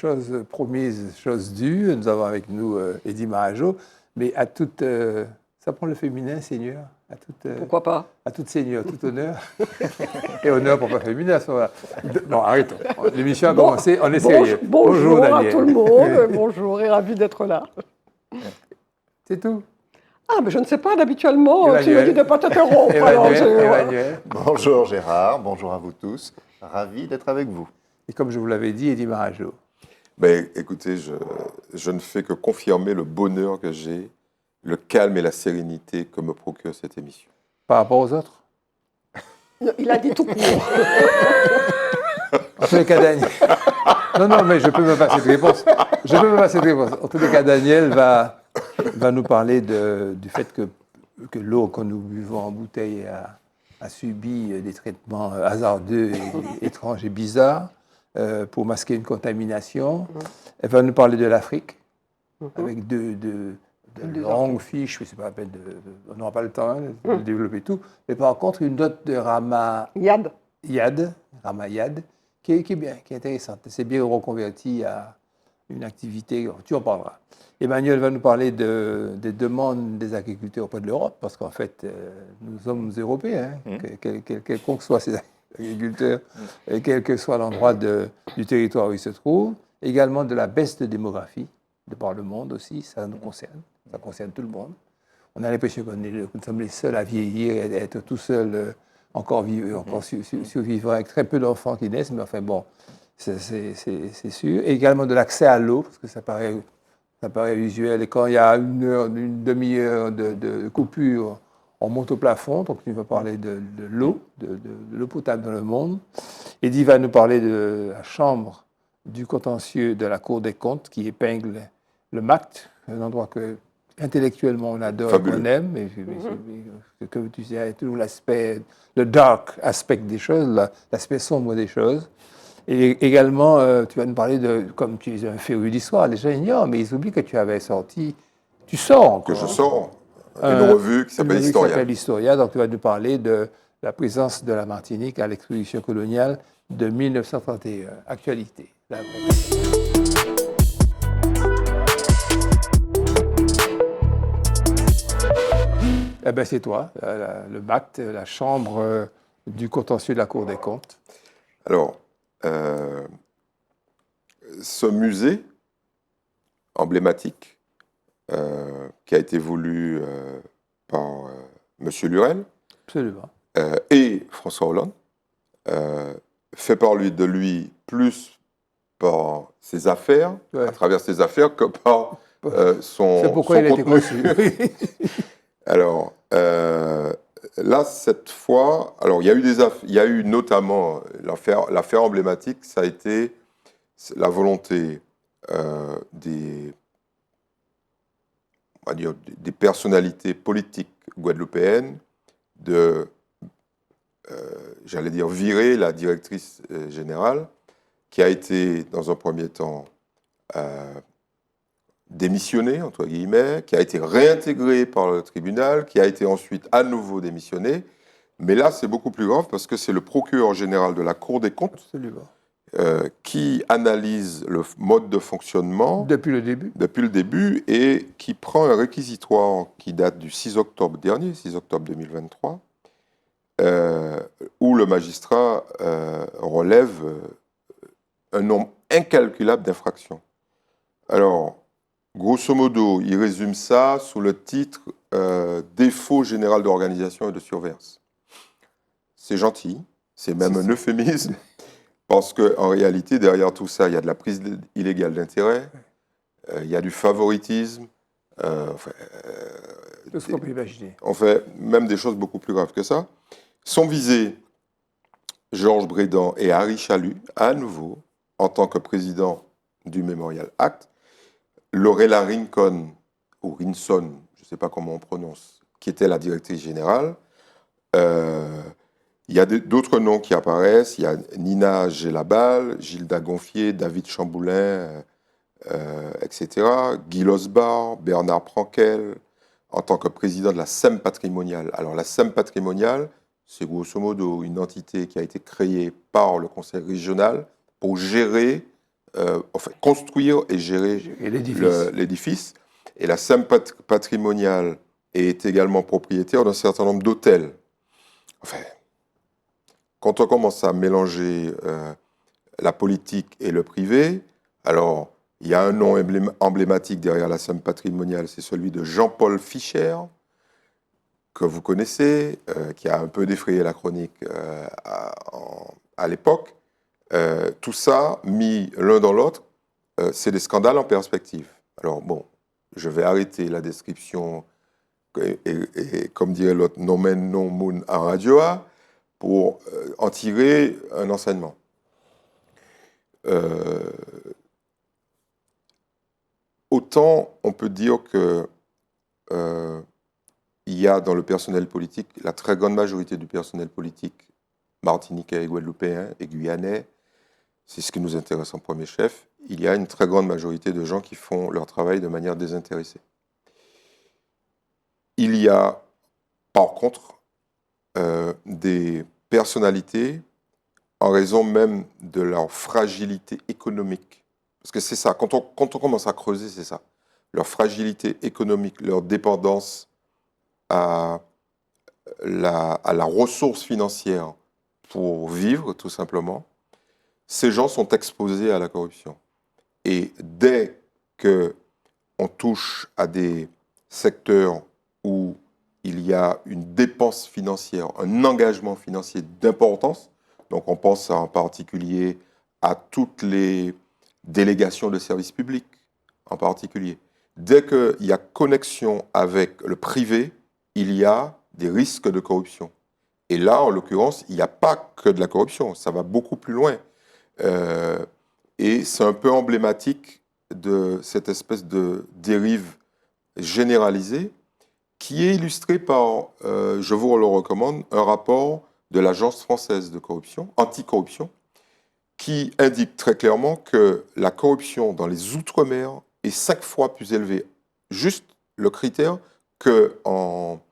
chose promise, chose due. Nous avons avec nous Eddie Marajo, mais à toute... ça prend le féminin, Seigneur Pourquoi pas? À toute Seigneur, tout honneur. Et honneur pour pas féminin à ce moment-là. Bon, arrêtons. L'émission a commencé, on est sérieux. Bonjour Daniel. à tout le monde, bonjour et ravi d'être là. C'est tout. Ah, mais je ne sais pas, habituellement, tu me dis de ne pas t'interrompre. Emmanuel. Bonjour Gérard, bonjour à vous tous. Ravi d'être avec vous. Et comme je vous l'avais dit, Eddie Marajo. Ben, écoutez, je ne fais que confirmer le bonheur que j'ai, le calme et la sérénité que me procure cette émission. Par rapport aux autres? Il a dit tout court. En tous les cas, Daniel... Non, mais je peux me passer de réponse. En tous les cas, Daniel va nous parler du fait que l'eau que nous buvons en bouteille a subi des traitements hasardeux, étranges et bizarres pour masquer une contamination. Elle va nous parler de l'Afrique, avec de longues fiches, mais c'est pas la peine on n'aura pas le temps de développer tout. Mais par contre, une note de Ramayad, qui est bien, qui est intéressante. C'est bien reconverti à une activité, tu en parleras. Emmanuel va nous parler des demandes des agriculteurs auprès de l'Europe, parce qu'en fait, nous sommes Européens, quels que soient ces agriculteurs, et quel que soit l'endroit du territoire où ils se trouvent. Également de la baisse de démographie, de par le monde aussi, ça nous concerne, ça concerne tout le monde. On a l'impression que nous sommes les seuls à vieillir et à être tout seuls, encore survivants, avec très peu d'enfants qui naissent, mais enfin bon, c'est sûr. Et également de l'accès à l'eau, parce que ça paraît usuel. Et quand il y a une demi-heure de coupure, on monte au plafond. Donc, tu vas parler de l'eau, de l'eau potable dans le monde. Eddie va nous parler de la chambre du contentieux de la Cour des comptes qui épingle le MACT, un endroit que intellectuellement on adore et qu'on aime. Mais comme tu sais, tout l'aspect, le dark aspect des choses, l'aspect sombre des choses. Et également, tu vas nous parler comme tu es un féru d'histoire, les gens ignorent, mais ils oublient que tu avais sorti, tu sors encore. Que je sors une revue qui s'appelle Historia. Donc tu vas nous parler de la présence de la Martinique à l'exposition coloniale de 1931. Actualité. Eh bien, c'est toi, le MACT, la chambre du contentieux de la Cour des comptes. Alors, ce musée emblématique qui a été voulu par M. Lurel et François Hollande fait parler de lui plus par ses affaires, à travers ses affaires, que par son C'est pourquoi il a été conçu. Alors, là, cette fois, alors il y a eu notamment l'affaire emblématique, ça a été la volonté des personnalités politiques guadeloupéennes de, j'allais dire, virer la directrice générale, qui a été, dans un premier temps, démissionnée, entre guillemets, qui a été réintégrée par le tribunal, qui a été ensuite à nouveau démissionnée. Mais là, c'est beaucoup plus grave parce que c'est le procureur général de la Cour des comptes qui analyse le mode de fonctionnement depuis le début et qui prend un réquisitoire qui date du 6 octobre dernier, 6 octobre 2023, où le magistrat relève un nombre incalculable d'infractions. Alors, grosso modo, il résume ça sous le titre « Défaut général d'organisation et de surveillance ». C'est gentil, c'est même un euphémisme, parce qu'en réalité, derrière tout ça, il y a de la prise illégale d'intérêt, il y a du favoritisme, tout ce qu'on peut imaginer. On fait même des choses beaucoup plus graves que ça. Sont visés Georges Brédan et Harry Chalut, à nouveau, en tant que président du Memorial Act, Lorella Rincon, ou Rinson, je ne sais pas comment on prononce, qui était la directrice générale. Il y a d'autres noms qui apparaissent. Il y a Nina Gelabal, Gilda Gonfier, David Chamboulin, etc. Guy Losbar, Bernard Prankel, en tant que président de la SEM patrimoniale. Alors la SEM patrimoniale, c'est grosso modo une entité qui a été créée par le conseil régional pour gérer enfin, construire et gérer l'édifice. Et la SEM patrimoniale est également propriétaire d'un certain nombre d'hôtels. Enfin, quand on commence à mélanger la politique et le privé, alors il y a un nom emblématique derrière la SEM patrimoniale, c'est celui de Jean-Paul Fischer, que vous connaissez, qui a un peu défrayé la chronique à l'époque. Tout ça, mis l'un dans l'autre, c'est des scandales en perspective. Alors bon, je vais arrêter la description, et comme dirait l'autre, nomen non mun en radio, pour en tirer un enseignement. Autant on peut dire que il y a dans le personnel politique, la très grande majorité du personnel politique martiniquais et guadeloupéen et guyanais, c'est ce qui nous intéresse en premier chef, il y a une très grande majorité de gens qui font leur travail de manière désintéressée. Il y a, par contre, des personnalités, en raison même de leur fragilité économique, parce que c'est ça, quand on commence à creuser, c'est ça, leur fragilité économique, leur dépendance à la ressource financière pour vivre, tout simplement, ces gens sont exposés à la corruption. Et dès qu'on touche à des secteurs où il y a une dépense financière, un engagement financier d'importance, donc on pense en particulier à toutes les délégations de services publics, en particulier. Dès qu'il y a connexion avec le privé, il y a des risques de corruption. Et là, en l'occurrence, il n'y a pas que de la corruption, ça va beaucoup plus loin. Et c'est un peu emblématique de cette espèce de dérive généralisée qui est illustrée par, je vous le recommande, un rapport de l'Agence française de corruption, anticorruption, qui indique très clairement que la corruption dans les Outre-mer est 5 fois plus élevée. Juste le critère qu'au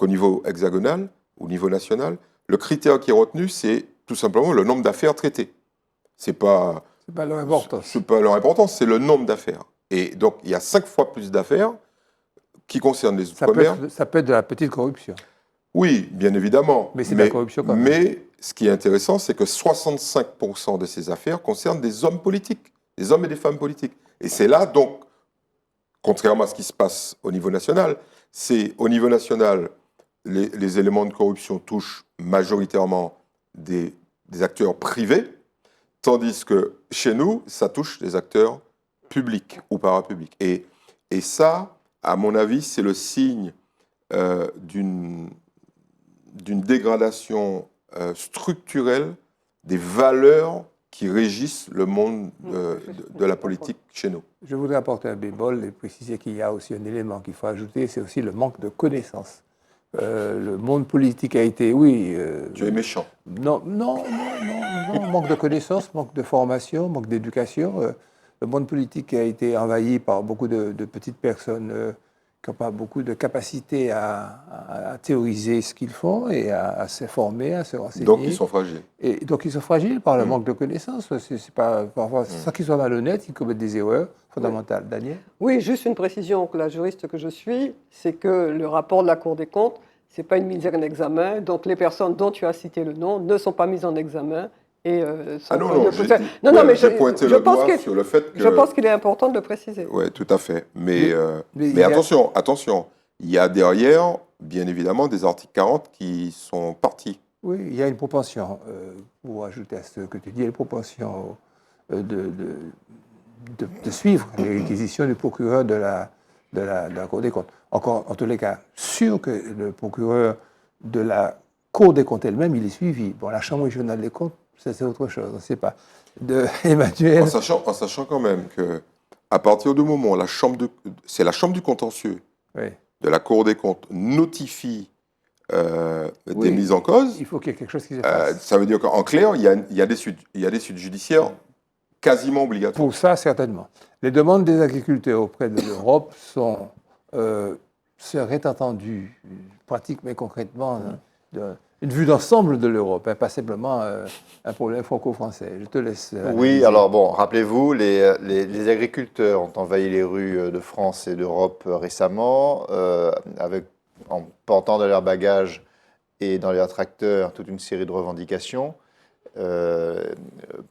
niveau hexagonal, au niveau national, le critère qui est retenu, c'est tout simplement le nombre d'affaires traitées. C'est pas leur importance. C'est pas leur importance, c'est le nombre d'affaires. Et donc, il y a 5 fois plus d'affaires qui concernent les Outre-mer. Ça peut être de la petite corruption. Oui, bien évidemment. Mais c'est de la corruption quand même. Mais ce qui est intéressant, c'est que 65% de ces affaires concernent des hommes politiques, des hommes et des femmes politiques. Et c'est là, donc, contrairement à ce qui se passe au niveau national, c'est au niveau national, les éléments de corruption touchent majoritairement des acteurs privés, tandis que chez nous, ça touche des acteurs publics ou parapublics. Et ça, à mon avis, c'est le signe d'une dégradation structurelle des valeurs qui régissent le monde de la politique chez nous. Je voudrais apporter un bémol et préciser qu'il y a aussi un élément qu'il faut ajouter, c'est aussi le manque de connaissances. Le monde politique a été, oui... tu es méchant. Non, manque de connaissances, manque de formation, manque d'éducation. Le monde politique a été envahi par beaucoup de petites personnes qui n'ont pas beaucoup de capacité à théoriser ce qu'ils font et à s'informer, à se renseigner. Donc ils sont fragiles. Et donc ils sont fragiles par le manque de connaissances. C'est pas parfois ça qu'ils sont malhonnêtes, ils commettent des erreurs fondamentales. Daniel ? Oui, juste une précision, que la juriste que je suis, c'est que le rapport de la Cour des comptes, ce n'est pas une mise en examen. Donc les personnes dont tu as cité le nom ne sont pas mises en examen. Et j'ai pointé le doigt sur le fait que... Je pense qu'il est important de le préciser. Oui, tout à fait. Mais attention, il y a derrière, bien évidemment, des articles 40 qui sont partis. Oui, il y a une propension, pour ajouter à ce que tu dis, il y a une propension de suivre les réquisitions du procureur de la Cour des comptes. Encore, en tous les cas, sûr que le procureur de la Cour des comptes elle-même, il est suivi. Bon, la Chambre régionale des comptes, ça c'est autre chose, on ne sait pas. Emmanuel... En sachant quand même qu'à partir du moment où c'est la Chambre du contentieux de la Cour des comptes notifie des mises en cause, il faut qu'il y ait quelque chose qui se fasse. Ça veut dire qu'en clair, il y a des suites judiciaires quasiment obligatoires. Pour ça, certainement. Les demandes des agriculteurs auprès de l'Europe seraient entendues, pratiques mais concrètement, une vue d'ensemble de l'Europe, hein, pas simplement un problème franco-français. Je te laisse. Oui, analyser. alors bon, rappelez-vous, les agriculteurs ont envahi les rues de France et d'Europe récemment, en portant dans leurs bagages et dans leurs tracteurs toute une série de revendications.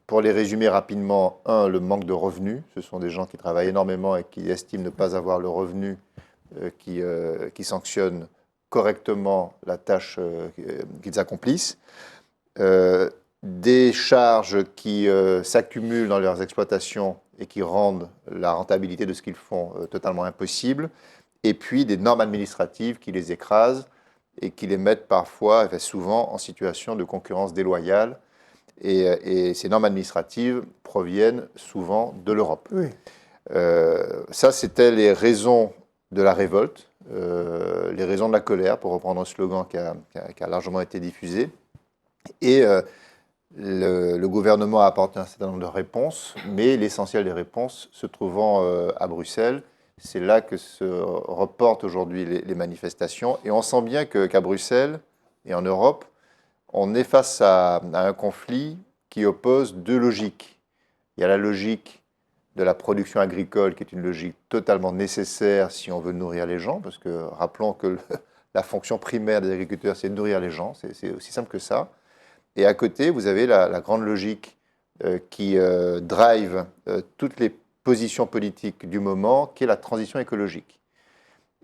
Pour les résumer rapidement, le manque de revenus. Ce sont des gens qui travaillent énormément et qui estiment ne pas avoir le revenu qui sanctionne correctement la tâche qu'ils accomplissent. Des charges qui s'accumulent dans leurs exploitations et qui rendent la rentabilité de ce qu'ils font totalement impossible. Et puis des normes administratives qui les écrasent et qui les mettent parfois, et souvent, en situation de concurrence déloyale. Et ces normes administratives proviennent souvent de l'Europe. Oui. Ça, c'était les raisons de la révolte, les raisons de la colère, pour reprendre un slogan qui a largement été diffusé. Et le gouvernement a apporté un certain nombre de réponses, mais l'essentiel des réponses se trouvant à Bruxelles. C'est là que se reportent aujourd'hui les manifestations. Et on sent bien qu'à Bruxelles et en Europe, on est face à un conflit qui oppose deux logiques. Il y a la logique de la production agricole, qui est une logique totalement nécessaire si on veut nourrir les gens, parce que rappelons que la fonction primaire des agriculteurs, c'est de nourrir les gens, c'est aussi simple que ça. Et à côté, vous avez la grande logique qui drive toutes les positions politiques du moment, qui est la transition écologique.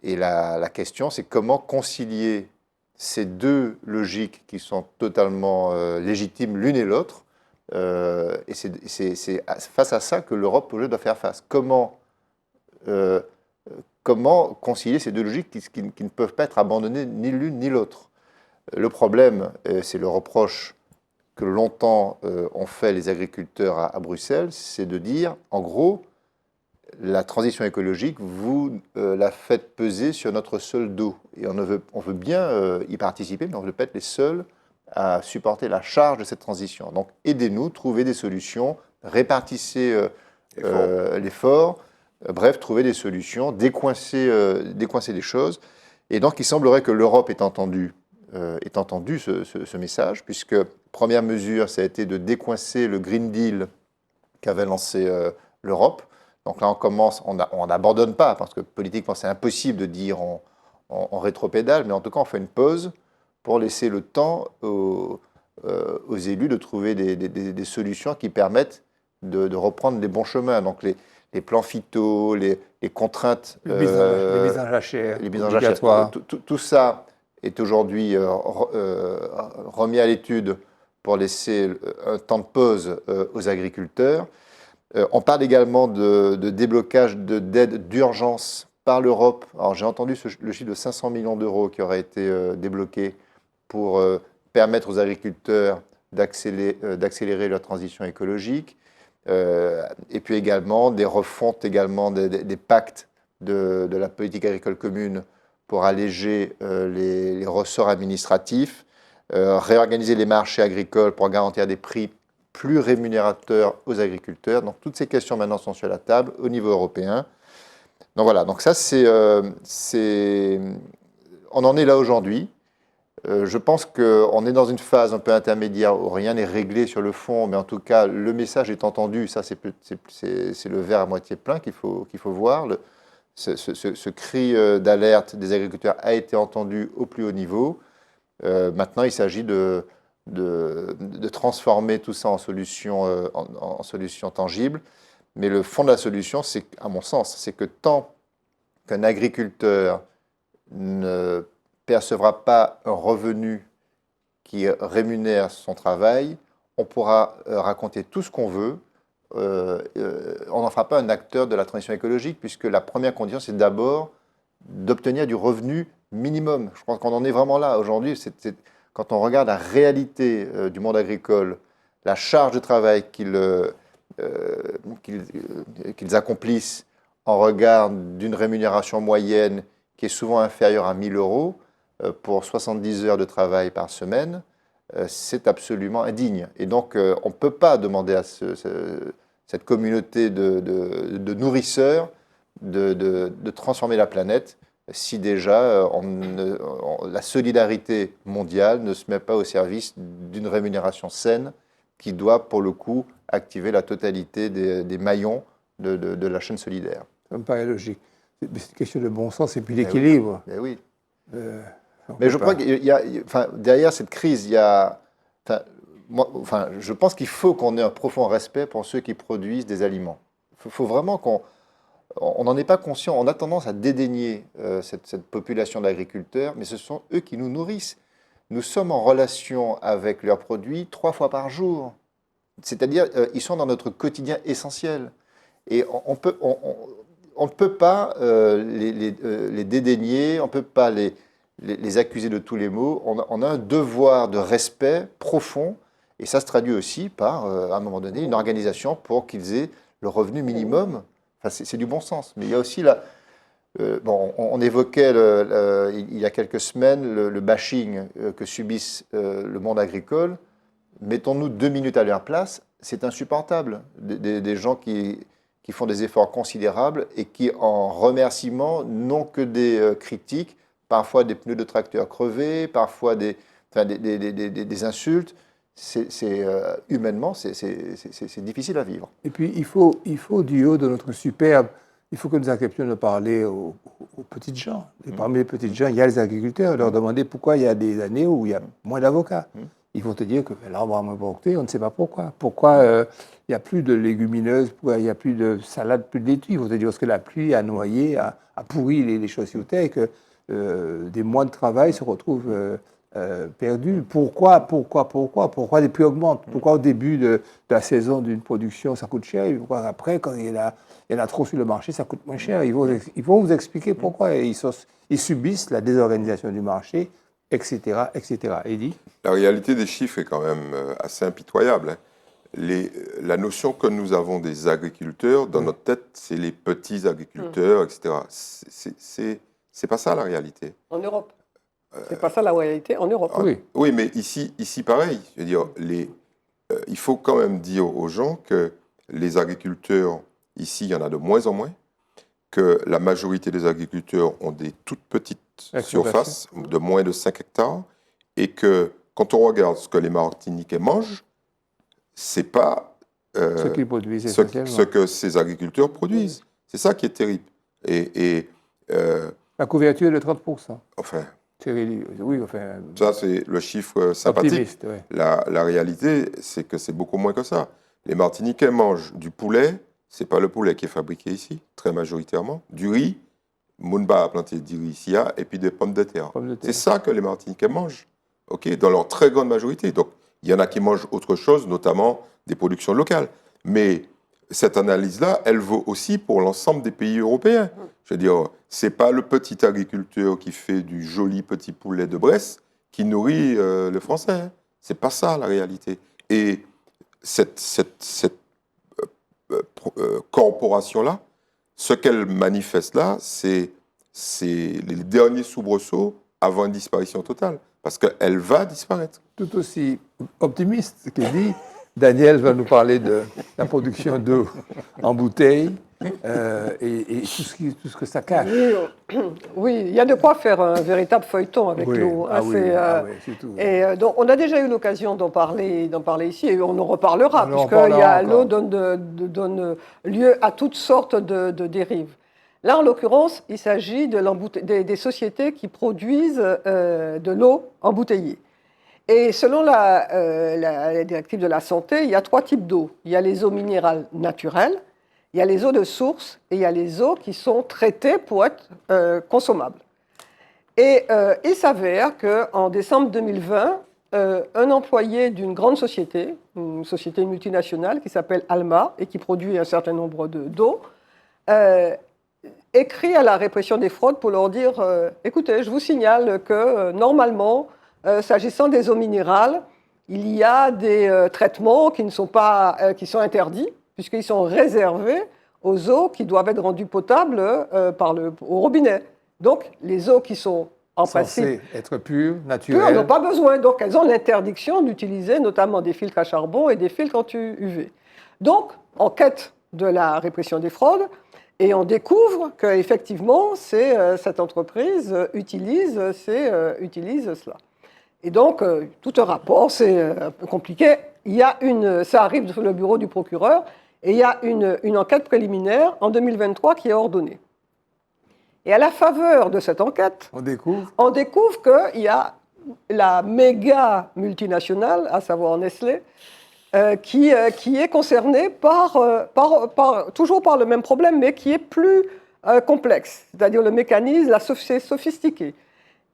Et la question, c'est comment concilier ces deux logiques qui sont totalement légitimes l'une et l'autre. Et c'est face à ça que l'Europe doit faire face. Comment concilier ces deux logiques qui ne peuvent pas être abandonnées ni l'une ni l'autre? Le problème, c'est le reproche que longtemps ont fait les agriculteurs à Bruxelles, c'est de dire, en gros, la transition écologique, vous la faites peser sur notre seul dos. Et on veut bien y participer, mais on ne veut pas être les seuls à supporter la charge de cette transition. Donc aidez-nous, trouvez des solutions, répartissez l'effort, bref, trouvez des solutions, décoincez les choses. Et donc il semblerait que l'Europe ait entendu ce message, puisque première mesure, ça a été de décoincer le Green Deal qu'avait lancé l'Europe. Donc là, on n'abandonne pas, parce que politiquement, c'est impossible de dire on rétropédale, mais en tout cas, on fait une pause pour laisser le temps aux élus de trouver des solutions qui permettent de reprendre les bons chemins. Donc les plans phyto, les contraintes... Les mises en jachère, les mises en jachère. Tout ça est aujourd'hui remis à l'étude pour laisser un temps de pause aux agriculteurs. On parle également de déblocage d'aide d'urgence par l'Europe. Alors j'ai entendu le chiffre de 500 millions d'euros qui aurait été débloqué pour permettre aux agriculteurs d'accélérer leur transition écologique. Et puis également des refontes des pactes de la politique agricole commune pour alléger les ressorts administratifs, réorganiser les marchés agricoles pour garantir des prix plus rémunérateurs aux agriculteurs. Donc toutes ces questions maintenant sont sur la table au niveau européen. Donc voilà, donc ça on en est là aujourd'hui. Je pense qu'on est dans une phase un peu intermédiaire où rien n'est réglé sur le fond, mais en tout cas le message est entendu. Ça c'est le verre à moitié plein qu'il faut voir. Ce cri d'alerte des agriculteurs a été entendu au plus haut niveau. Maintenant, il s'agit de transformer tout ça en solution tangible. Mais le fond de la solution, à mon sens, c'est que tant qu'un agriculteur ne percevra pas un revenu qui rémunère son travail, on pourra raconter tout ce qu'on veut. On n'en fera pas un acteur de la transition écologique, puisque la première condition, c'est d'abord d'obtenir du revenu minimum. Je pense qu'on en est vraiment là. Aujourd'hui, quand on regarde la réalité du monde agricole, la charge de travail qu'ils accomplissent en regard d'une rémunération moyenne qui est souvent inférieure à 1 000 euros pour 70 heures de travail par semaine, c'est absolument indigne. Et donc, on ne peut pas demander à cette communauté de nourrisseurs de transformer la planète si déjà la solidarité mondiale ne se met pas au service d'une rémunération saine qui doit, pour le coup, activer la totalité des maillons de la chaîne solidaire. Ça me paraît logique. C'est une question de bon sens et puis Mais d'équilibre. Mais oui. On Mais peut je pas. crois qu'il y a, derrière cette crise, il y a, je pense qu'il faut qu'on ait un profond respect pour ceux qui produisent des aliments. Il faut vraiment on n'en est pas conscient. On a tendance à dédaigner cette population d'agriculteurs, mais ce sont eux qui nous nourrissent. Nous sommes en relation avec leurs produits 3 fois par jour. C'est-à-dire, ils sont dans notre quotidien essentiel. Et on ne peut pas les dédaigner, on ne peut pas les accuser de tous les maux. On a un devoir de respect profond, et ça se traduit aussi par, à un moment donné, une organisation pour qu'ils aient le revenu minimum. Enfin, c'est du bon sens. Mais il y a aussi on évoquait il y a quelques semaines le bashing que subissent le monde agricole. Mettons-nous 2 minutes à leur place, c'est insupportable. Des gens qui font des efforts considérables et qui, en remerciement, n'ont que des critiques, parfois des pneus de tracteur crevés, parfois des insultes. Humainement, c'est difficile à vivre. Et puis, il faut du haut de notre superbe, il faut que nous acceptions de parler aux petites gens. Et parmi les petites gens, il y a les agriculteurs, leur demander pourquoi il y a des années où il y a moins d'avocats. Ils vont te dire que l'arbre a moins porté, on ne sait pas pourquoi. Pourquoi il n'y a plus de légumineuses, pourquoi il n'y a plus de salade, plus de laitue. Ils vont te dire parce que la pluie a noyé, a pourri les choses sur terre et que des mois de travail se retrouvent perdus. Pourquoi les prix augmentent? Pourquoi au début de la saison d'une production, ça coûte cher? Et pourquoi après, quand il y en a trop sur le marché, ça coûte moins cher? Ils vont vous expliquer pourquoi. Et ils subissent la désorganisation du marché, etc., etc. Eddy? La réalité des chiffres est quand même assez impitoyable. Hein. La notion que nous avons des agriculteurs, dans notre tête, c'est les petits agriculteurs, etc. C'est pas ça la réalité. En Europe. C'est pas ça la réalité en Europe. Oui, mais ici pareil. Je veux dire, il faut quand même dire aux gens que les agriculteurs, ici, il y en a de moins en moins, que la majorité des agriculteurs ont des toutes petites surfaces, de moins de 5 hectares, et que quand on regarde ce que les Martiniquais mangent, c'est pas ce qu'ils produisent ce que ces agriculteurs produisent. C'est ça qui est terrible. La couverture est de 30%. Enfin, oui, enfin, ça, c'est le chiffre sympathique. Optimiste, ouais. La réalité, c'est que c'est beaucoup moins que ça. Les Martiniquais mangent du poulet, c'est pas le poulet qui est fabriqué ici, très majoritairement, du riz, Mounba a planté du riz ici, et puis des pommes de terre. C'est ça que les Martiniquais mangent, dans leur très grande majorité. Donc, il y en a qui mangent autre chose, notamment des productions locales. Mais cette analyse-là, elle vaut aussi pour l'ensemble des pays européens. Je veux dire, c'est pas le petit agriculteur qui fait du joli petit poulet de Bresse qui nourrit le Français. Hein. C'est pas ça la réalité. Et cette corporation-là, ce qu'elle manifeste là, c'est les derniers soubresauts avant une disparition totale. Parce qu'elle va disparaître. Tout aussi optimiste qu'il dit. Daniel va nous parler de la production d'eau en bouteille et tout ce que ça cache. Oui, il y a de quoi faire un véritable feuilleton avec l'eau. Et donc, on a déjà eu l'occasion d'en parler ici et on en reparlera, puisque l'eau donne lieu à toutes sortes de dérives. Là, en l'occurrence, il s'agit des sociétés qui produisent de l'eau embouteillée. Et selon la directive de la santé, il y a 3 types d'eau. Il y a les eaux minérales naturelles, il y a les eaux de source et il y a les eaux qui sont traitées pour être consommables. Et il s'avère qu'en décembre 2020, un employé d'une grande société, une société multinationale qui s'appelle Alma et qui produit un certain nombre d'eau, écrit à la répression des fraudes pour leur dire écoutez, je vous signale que normalement, s'agissant des eaux minérales, il y a des traitements qui sont interdits, puisqu'ils sont réservés aux eaux qui doivent être rendues potables au robinet. Donc, les eaux qui sont en principe être pures, naturelles, n'ont pas besoin. Donc, elles ont l'interdiction d'utiliser notamment des filtres à charbon et des filtres anti-UV. Donc, en quête de la répression des fraudes, Et on découvre qu'effectivement, cette entreprise utilise cela. Et donc, tout un rapport, c'est un peu compliqué. Ça arrive sur le bureau du procureur, et il y a une enquête préliminaire en 2023 qui est ordonnée. Et à la faveur de cette enquête, on découvre qu'il y a la méga multinationale, à savoir Nestlé, qui est concernée toujours par le même problème, mais qui est plus complexe. C'est-à-dire le mécanisme, c'est sophistiqué.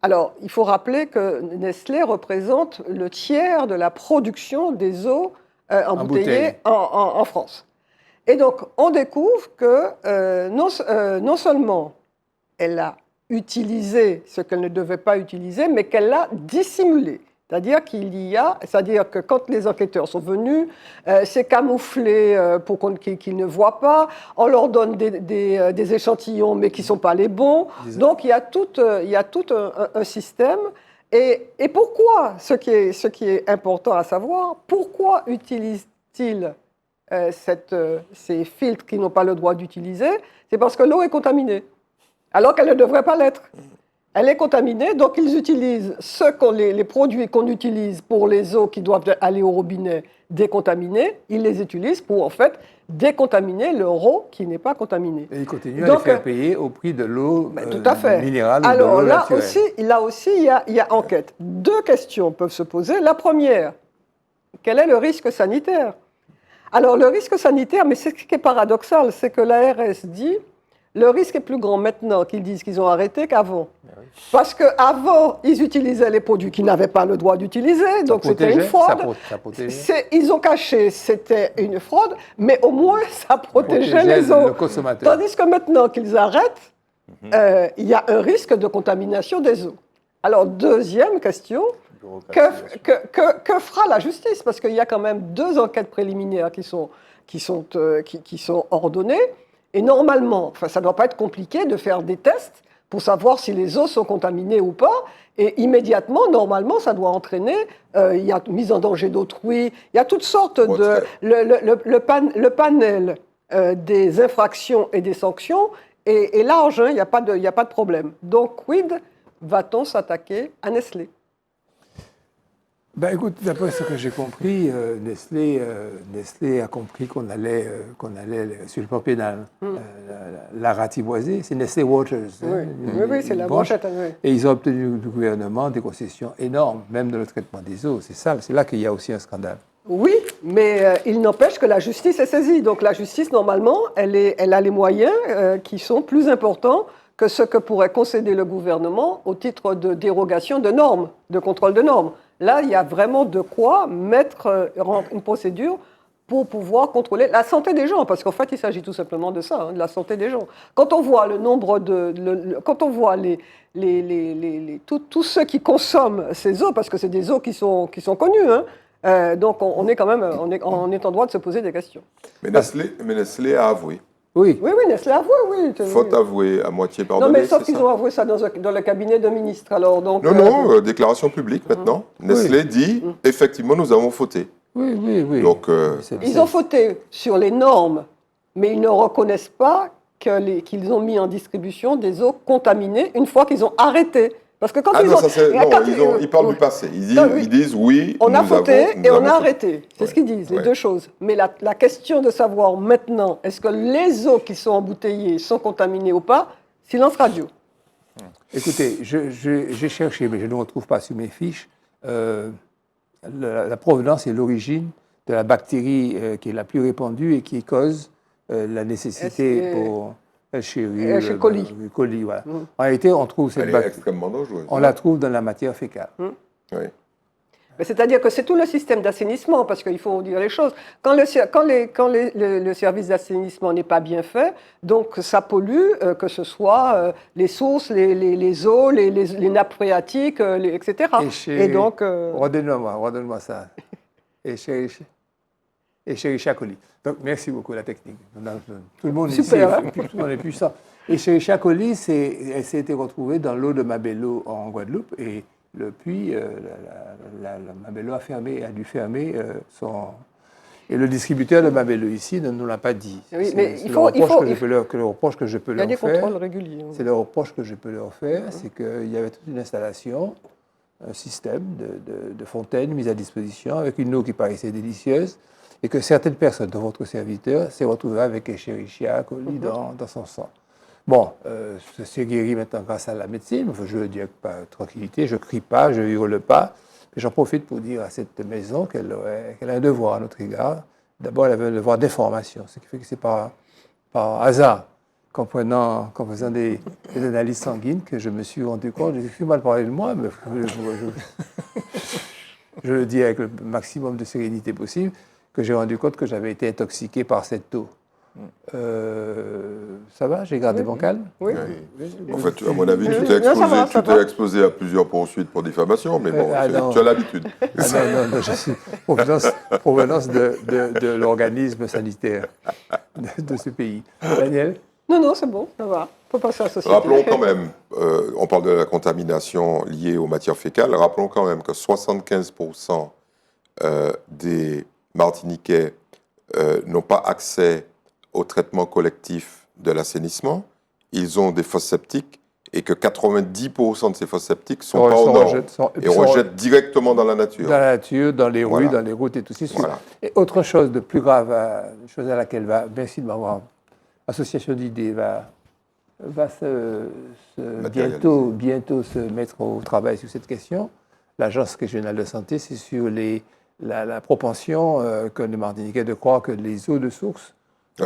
Alors, il faut rappeler que Nestlé représente le tiers de la production des eaux embouteillées en France. Et donc, on découvre que non seulement elle a utilisé ce qu'elle ne devait pas utiliser, mais qu'elle l'a dissimulé. C'est-à-dire que quand les enquêteurs sont venus, c'est camouflé pour qu'ils ne voient pas. On leur donne des échantillons, mais qui ne sont pas les bons. Donc, il y a tout un système. Et pourquoi, ce qui est important à savoir, pourquoi utilisent-ils ces filtres qu'ils n'ont pas le droit d'utiliser? C'est parce que l'eau est contaminée, alors qu'elle ne devrait pas l'être. Elle est contaminée, donc ils utilisent les produits qu'on utilise pour les eaux qui doivent aller au robinet décontaminés, ils les utilisent pour en fait décontaminer leur eau qui n'est pas contaminée. Et ils continuent à les faire payer au prix de l'eau minérale. Alors ou de l'eau là aussi, il y a enquête. Deux questions peuvent se poser. La première, quel est le risque sanitaire? Alors le risque sanitaire, mais c'est ce qui est paradoxal, c'est que l'ARS dit le risque est plus grand maintenant qu'ils disent qu'ils ont arrêté qu'avant. Parce qu'avant, ils utilisaient les produits qu'ils n'avaient pas le droit d'utiliser, donc c'était une fraude. Ils ont caché, c'était une fraude, mais au moins ça protégeait les eaux. Le consommateur. Tandis que maintenant qu'ils arrêtent, il y a un risque de contamination des eaux. Alors, deuxième question, que fera la justice? Parce qu'il y a quand même 2 enquêtes préliminaires qui sont ordonnées. Et normalement, ça ne doit pas être compliqué de faire des tests pour savoir si les eaux sont contaminées ou pas. Et immédiatement, normalement, ça doit entraîner, il y a mise en danger d'autrui, il y a toutes sortes de... Le panel des infractions et des sanctions est large, hein, il n'y a pas de problème. Donc, quid va-t-on s'attaquer à Nestlé? Ben écoute, d'après ce que j'ai compris, Nestlé a compris qu'on allait sur le plan pénal la ratiboiser. C'est Nestlé Waters. Oui, c'est la brochette. Oui. Et ils ont obtenu du gouvernement des concessions énormes, même dans le traitement des eaux. C'est là qu'il y a aussi un scandale. Oui, mais il n'empêche que la justice est saisie. Donc la justice, normalement, elle a les moyens qui sont plus importants que ce que pourrait concéder le gouvernement au titre de dérogation de normes, de contrôle de normes. Là, il y a vraiment de quoi mettre une procédure pour pouvoir contrôler la santé des gens, parce qu'en fait, il s'agit tout simplement de ça, de la santé des gens. Quand on voit le nombre quand on voit tous ceux qui consomment ces eaux, parce que c'est des eaux qui sont connues, donc on est quand même, on est en droit de se poser des questions. Mais Nestlé a avoué. Oui, Nestlé a avoué, oui. Faute avouée, à moitié pardonnée. Non, mais sauf qu'ils ont avoué ça dans le cabinet de ministre. Alors, donc, déclaration publique maintenant. Nestlé dit, effectivement, nous avons fauté. Oui. Donc, ils ont fauté sur les normes, mais ils ne reconnaissent pas qu'ils ont mis en distribution des eaux contaminées une fois qu'ils ont arrêté. Parce que quand ils parlent du passé. Ils disent oui, on a fauté et on a arrêté. C'est ce qu'ils disent, les deux choses. Mais la question de savoir maintenant, est-ce que les eaux qui sont embouteillées sont contaminées ou pas, silence radio. Écoutez, j'ai cherché, mais je ne retrouve pas sur mes fiches, la provenance et l'origine de la bactérie qui est la plus répandue et qui cause la nécessité pour... Chez coli. Coli, voilà. En réalité, on trouve cette bactérie extrêmement dangereuse. On la trouve dans la matière fécale. Oui. C'est-à-dire que c'est tout le système d'assainissement, parce qu'il faut dire les choses. Quand le service d'assainissement n'est pas bien fait, donc ça pollue, que ce soit les sources, les eaux, les nappes phréatiques, etc. Et donc, redonne-moi ça. Et Escherichia coli. Donc, merci beaucoup, la technique. Tout le monde Super, ici, tout le monde est puissant. Escherichia coli, elle s'est été retrouvée dans l'eau de Mabello en Guadeloupe, et le puits, Mabello a dû fermer son... Et le distributeur de Mabello ici ne nous l'a pas dit. Oui, mais le reproche que je peux leur faire. Il y a des contrôles réguliers. C'est le reproche que je peux leur faire, c'est qu'il y avait toute une installation, un système de fontaines mises à disposition avec une eau qui paraissait délicieuse et que certaines personnes de votre serviteur s'est retrouvées avec Escherichia coli dans son sang. Bon, ça s'est guéri maintenant grâce à la médecine, je le dis avec tranquillité, je ne crie pas, je ne hurle pas. J'en profite pour dire à cette maison qu'elle a un devoir à notre égard. D'abord, elle avait un devoir d'information, ce qui fait que c'est par hasard, qu'en faisant des analyses sanguines, que je me suis rendu compte, j'ai plus mal parlé de moi, mais je le dis avec le maximum de sérénité possible, que j'ai rendu compte que j'avais été intoxiqué par cette eau. Ça va, j'ai gardé mon calme. Oui. En fait, à mon avis, tu t'es exposé à plusieurs poursuites pour diffamation, mais bon, tu as l'habitude. Non, je suis provenance de l'organisme sanitaire de ce pays. Daniel ? Non, c'est bon, ça va. On peut passer à la société. Rappelons quand même, on parle de la contamination liée aux matières fécales, rappelons quand même que 75% des Martiniquais n'ont pas accès au traitement collectif de l'assainissement, ils ont des fosses septiques et que 90% de ces fosses septiques sont pas aux normes et rejettent directement dans la nature. Dans la nature, dans les rues, dans les routes et tout ça. Voilà. Et autre chose de plus grave, une chose à laquelle merci de m'avoir, Association d'idées va bientôt se mettre au travail sur cette question. L'Agence régionale de santé, c'est sur la propension que les Martiniquais de croire que les eaux de source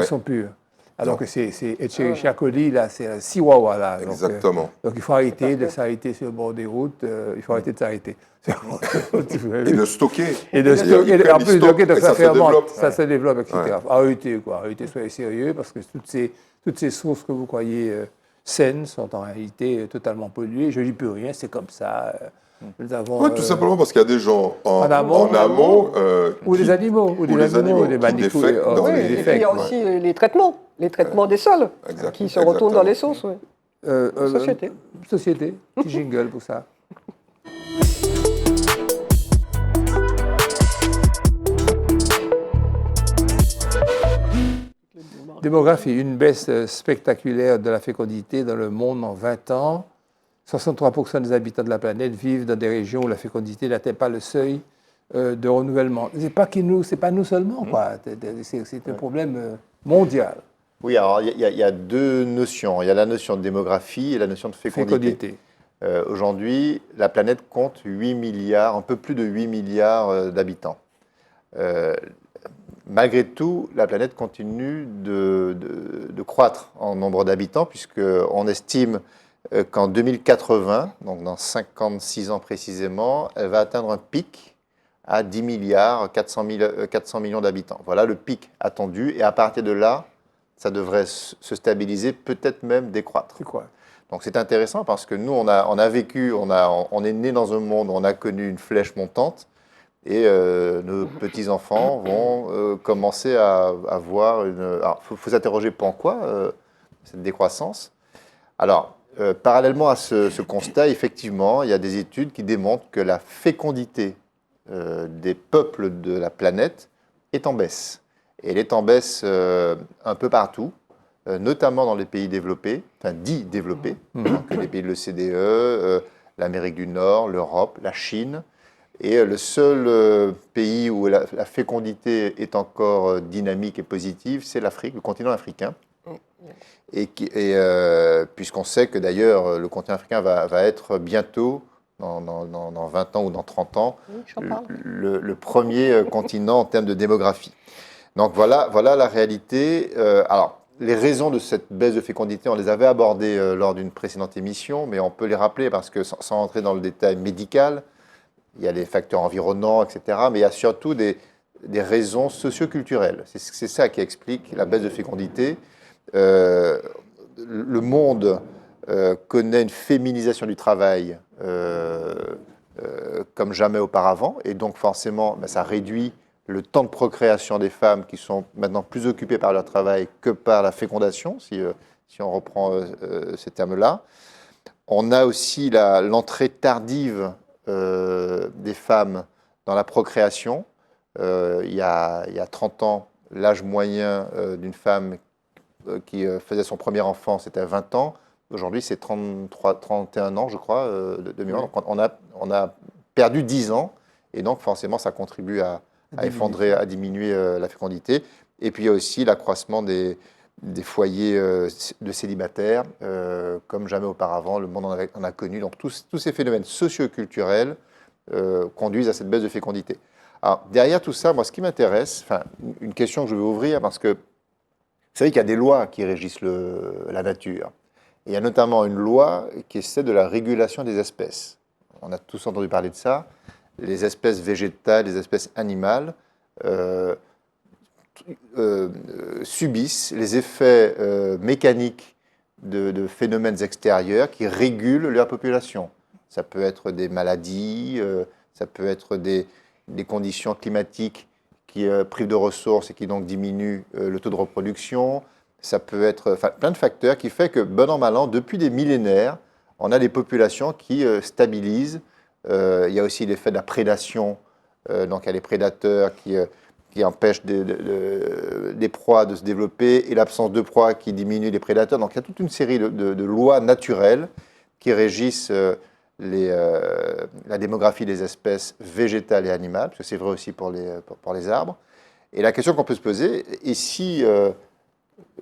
sont pures. Alors que c'est Escherichia coli, là, c'est un Chihuahua, là. Exactement. Donc il faut arrêter de s'arrêter sur le bord des routes, il faut arrêter de s'arrêter. Et de stocker. Et de stocker, en plus de stocker, donc ça fermente, ça se développe, etc. Arrêtez, soyez sérieux, parce que toutes ces sources que vous croyez saines sont en réalité totalement polluées. Je n'y peux rien, c'est comme ça. Nous avons, tout simplement parce qu'il y a des gens en amont ou des animaux, ou des animaux, des défectent dans les et puis il y a aussi les traitements des sols qui se retournent dans les sources. Société, petit jingle pour ça. Démographie, une baisse spectaculaire de la fécondité dans le monde en 20 ans. 63% des habitants de la planète vivent dans des régions où la fécondité n'atteint pas le seuil de renouvellement. C'est pas nous seulement, quoi. C'est un problème mondial. Oui, alors il y a deux notions. Il y a la notion de démographie et la notion de fécondité. Aujourd'hui, la planète compte 8 milliards, un peu plus de 8 milliards d'habitants. Malgré tout, la planète continue de croître en nombre d'habitants, puisqu'on estime qu'en 2080, donc dans 56 ans précisément, elle va atteindre un pic à 10 milliards 400 millions d'habitants. Voilà le pic attendu, et à partir de là, ça devrait se stabiliser, peut-être même décroître. Donc c'est intéressant parce que nous, on a vécu, on est né dans un monde où on a connu une flèche montante, et nos petits-enfants vont commencer à voir une... Alors, il faut s'interroger pourquoi cette décroissance. Alors, parallèlement à ce constat, effectivement, il y a des études qui démontrent que la fécondité des peuples de la planète est en baisse. Et elle est en baisse un peu partout, notamment dans les pays développés, enfin dits développés, donc les pays de l'OCDE, l'Amérique du Nord, l'Europe, la Chine. Et le seul pays où la fécondité est encore dynamique et positive, c'est l'Afrique, le continent africain. Puisqu'on sait que d'ailleurs le continent africain va être bientôt, dans 20 ans ou dans 30 ans, le premier continent en termes de démographie. Donc voilà la réalité. Alors, les raisons de cette baisse de fécondité, on les avait abordées lors d'une précédente émission, mais on peut les rappeler parce que sans entrer dans le détail médical, il y a les facteurs environnants, etc., mais il y a surtout des raisons socioculturelles. C'est ça qui explique la baisse de fécondité. Le monde connaît une féminisation du travail comme jamais auparavant, et donc forcément, ça réduit le temps de procréation des femmes qui sont maintenant plus occupées par leur travail que par la fécondation, si on reprend ces termes-là. On a aussi l'entrée tardive des femmes dans la procréation. il y a 30 ans, l'âge moyen d'une femme qui faisait son premier enfant, c'était à 20 ans. Aujourd'hui, c'est 31 ans, je crois, de mémoire. Donc, on a perdu 10 ans, et donc forcément, ça contribue à effondrer, à diminuer la fécondité. Et puis, il y a aussi l'accroissement des foyers de célibataires, comme jamais auparavant, le monde en a connu. Donc, tous ces phénomènes socio-culturels conduisent à cette baisse de fécondité. Alors, derrière tout ça, moi, ce qui m'intéresse, une question que je veux ouvrir, parce que vous savez qu'il y a des lois qui régissent la nature. Et il y a notamment une loi qui est celle de la régulation des espèces. On a tous entendu parler de ça. Les espèces végétales, les espèces animales subissent les effets mécaniques de phénomènes extérieurs qui régulent leur population. Ça peut être des maladies, ça peut être des conditions climatiques qui privent de ressources et qui donc diminuent le taux de reproduction. Ça peut être plein de facteurs qui font que, bon an, mal an, depuis des millénaires, on a des populations qui stabilisent. Il y a aussi l'effet de la prédation. Donc, il y a les prédateurs qui empêchent des proies de se développer et l'absence de proies qui diminue les prédateurs. Donc, il y a toute une série de lois naturelles qui régissent la démographie des espèces végétales et animales, parce que c'est vrai aussi pour les arbres. Et la question qu'on peut se poser est si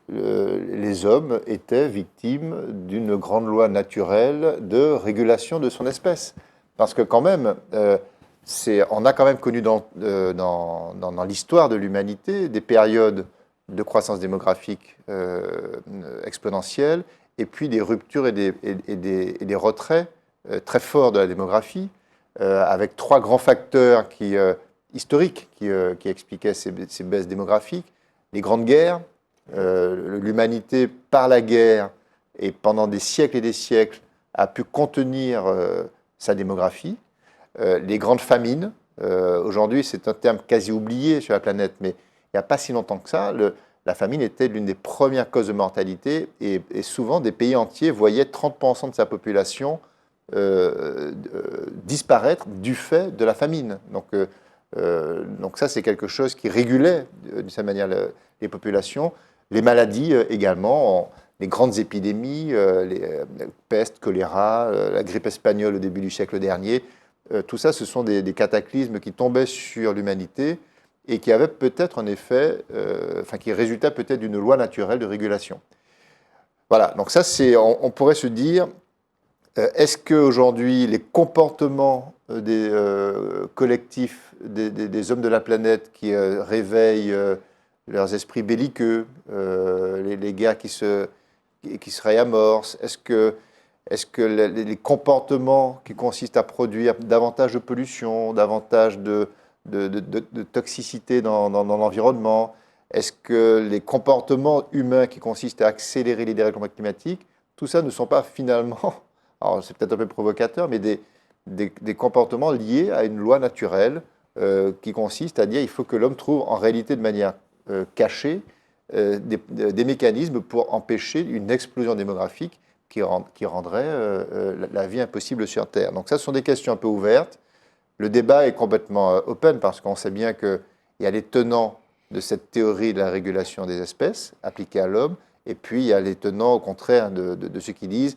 les hommes étaient victimes d'une grande loi naturelle de régulation de son espèce. Parce que quand même, on a quand même connu dans l'histoire de l'humanité des périodes de croissance démographique exponentielle, et puis des ruptures et des retraits très forts de la démographie, avec 3 grands facteurs historiques qui expliquaient ces baisses démographiques. Les grandes guerres, l'humanité, par la guerre, et pendant des siècles et des siècles, a pu contenir sa démographie. Les grandes famines, aujourd'hui c'est un terme quasi oublié sur la planète, mais il n'y a pas si longtemps que ça, la famine était l'une des premières causes de mortalité, et souvent des pays entiers voyaient 30% de sa population disparaître du fait de la famine. Donc ça, c'est quelque chose qui régulait d'une certaine manière les populations. Les maladies également, les grandes épidémies, les peste, choléra, la grippe espagnole au début du siècle dernier, tout ça, ce sont des cataclysmes qui tombaient sur l'humanité et qui avaient peut-être un effet, qui résultaient peut-être d'une loi naturelle de régulation. Voilà, donc ça, on pourrait se dire, est-ce qu'aujourd'hui, les comportements des collectifs, des hommes de la planète qui réveillent leurs esprits belliqueux, les guerres qui se réamorcent, est-ce que les comportements qui consistent à produire davantage de pollution, davantage de toxicité dans l'environnement, est-ce que les comportements humains qui consistent à accélérer les dérèglements climatiques, tout ça ne sont pas finalement, alors c'est peut-être un peu provocateur, mais des comportements liés à une loi naturelle qui consiste à dire qu'il faut que l'homme trouve en réalité de manière cachée des mécanismes pour empêcher une explosion démographique qui rendrait la vie impossible sur Terre. Donc ça, ce sont des questions un peu ouvertes. Le débat est complètement open parce qu'on sait bien qu'il y a les tenants de cette théorie de la régulation des espèces appliquée à l'homme, et puis il y a les tenants au contraire de ceux qui disent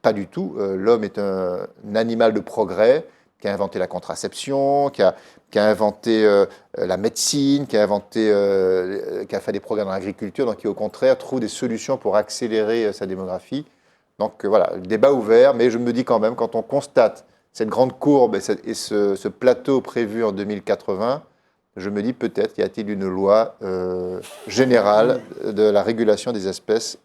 pas du tout, l'homme est un animal de progrès qui a inventé la contraception, qui a inventé la médecine, qui a fait des progrès dans l'agriculture, donc qui au contraire trouve des solutions pour accélérer sa démographie. Donc voilà, le débat ouvert, mais je me dis quand même, quand on constate cette grande courbe et ce plateau prévu en 2080, je me dis peut-être y a-t-il une loi générale de la régulation des espèces.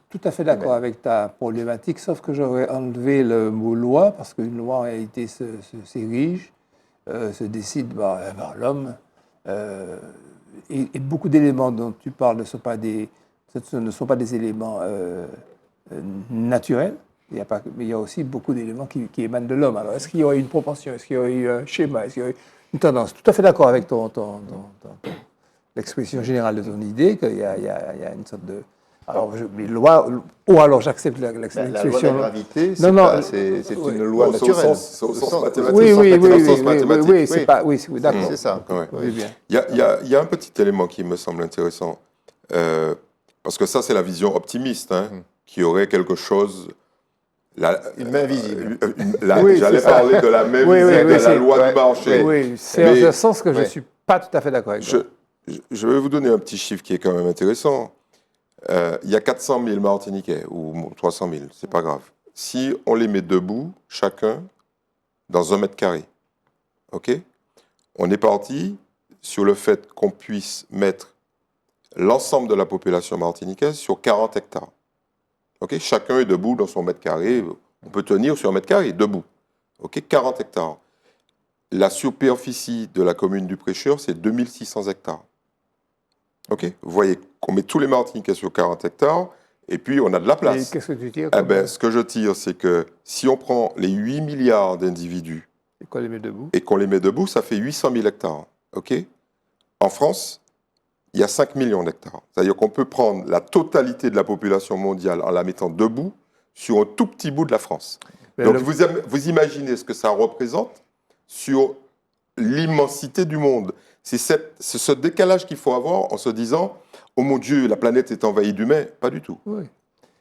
Tout à fait d'accord avec ta problématique, sauf que j'aurais enlevé le mot loi, parce qu'une loi en réalité s'érige, se décide par l'homme. Et beaucoup d'éléments dont tu parles ce ne sont pas des éléments naturels. Mais il y a aussi beaucoup d'éléments qui émanent de l'homme. Alors, est-ce qu'il y aurait une proportion? Est-ce qu'il y aurait eu un schéma? Est-ce qu'il y aurait une tendance? Tout à fait d'accord avec l'expression générale de ton idée, qu'il y a une sorte Alors, ou alors j'accepte l'expression. La loi de la gravité, c'est une loi Au naturelle. sens mathématique. Oui, c'est pas. Oui, d'accord. C'est ça. Ouais. Oui, bien. Il y a un petit élément qui me semble intéressant, parce que ça, c'est la vision optimiste, qui aurait quelque chose... Une main visible. J'allais parler de la main visible, de la loi du marché. Oui, c'est en ce sens que je ne suis pas tout à fait d'accord avec toi. Je vais vous donner un petit chiffre qui est quand même intéressant. Il y a 400 000 Martiniquais, ou 300 000, c'est pas grave. Si on les met debout, chacun, dans 1 mètre carré, ok, on est parti sur le fait qu'on puisse mettre l'ensemble de la population martiniquaise sur 40 hectares. Okay, chacun est debout dans son mètre carré. On peut tenir sur 1 mètre carré, debout. Okay, 40 hectares. La superficie de la commune du Prêcheur, c'est 2600 hectares. Okay, vous voyez qu'on met tous les Martiniquais sur 40 hectares et puis on a de la place. Et qu'est-ce que tu tires Ce que je tire, c'est que si on prend les 8 milliards d'individus et qu'on les met debout, ça fait 800 000 hectares. Okay, en France, il y a 5 millions d'hectares. C'est-à-dire qu'on peut prendre la totalité de la population mondiale en la mettant debout sur un tout petit bout de la France. Mais donc vous imaginez ce que ça représente sur l'immensité du monde. C'est ce décalage qu'il faut avoir en se disant « Oh mon Dieu, la planète est envahie d'humains ». Pas du tout. Oui.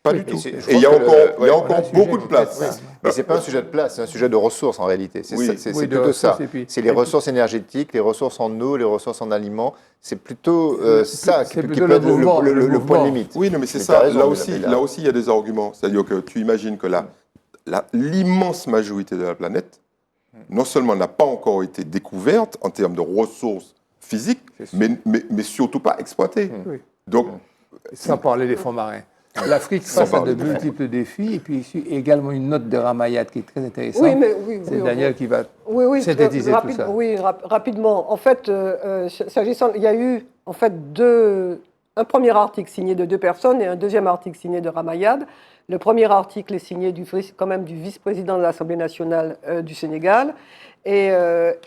Pas du tout. Et il y a encore beaucoup de place. Oui. Mais ce n'est pas un sujet de place, c'est un sujet de ressources en réalité. C'est plutôt ça. C'est les ressources énergétiques, les ressources en eau, les ressources en aliments. C'est plutôt ça qui peut être le point de limite. Oui, non, mais c'est ça. Là aussi, il y a des arguments. C'est-à-dire que tu imagines que l'immense majorité de la planète, non seulement n'a pas encore été découverte en termes de ressources physiques, mais surtout pas exploitée. Donc, sans parler des fonds marins. L'Afrique face à de multiples défis, et puis également une note de Ramayad qui est très intéressante. C'est Daniel qui va synthétiser tout ça. Oui, rapidement. En fait, s'agissant, il y a eu en fait un premier article signé de 2 personnes et un deuxième article signé de Ramayad. Le premier article est signé quand même du vice-président de l'Assemblée nationale du Sénégal et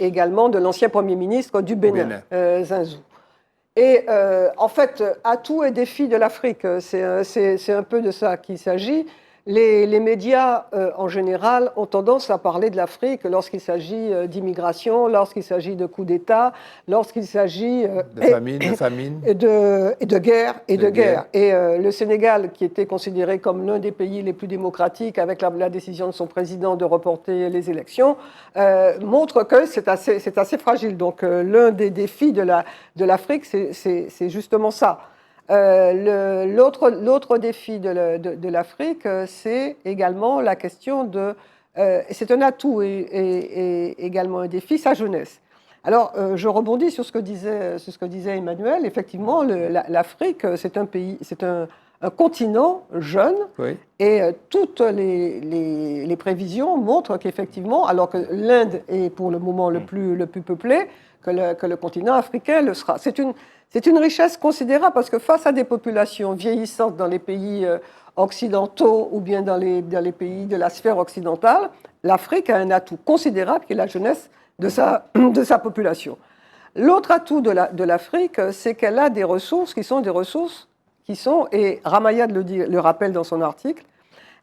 également de l'ancien Premier ministre du Bénin, Zinsou. Et en fait, atouts et défis de l'Afrique, c'est un peu de ça qu'il s'agit. Les médias, en général, ont tendance à parler de l'Afrique lorsqu'il s'agit d'immigration, lorsqu'il s'agit de coups d'État, lorsqu'il s'agit de famine. Et de guerre. Et le Sénégal, qui était considéré comme l'un des pays les plus démocratiques avec la décision de son président de reporter les élections, montre que c'est assez fragile. Donc l'un des défis de l'Afrique, c'est justement ça. L'autre défi de l'Afrique, c'est également la question c'est un atout et également un défi, sa jeunesse. Alors, je rebondis sur ce que disait Emmanuel. Effectivement, l'Afrique, c'est un pays, c'est un continent jeune, et toutes les prévisions montrent qu'effectivement, alors que l'Inde est pour le moment le plus peuplé, que le continent africain le sera. C'est une richesse considérable parce que face à des populations vieillissantes dans les pays occidentaux ou bien dans les pays de la sphère occidentale, l'Afrique a un atout considérable qui est la jeunesse de sa population. L'autre atout de l'Afrique, c'est qu'elle a des ressources et Ramayad le rappelle dans son article,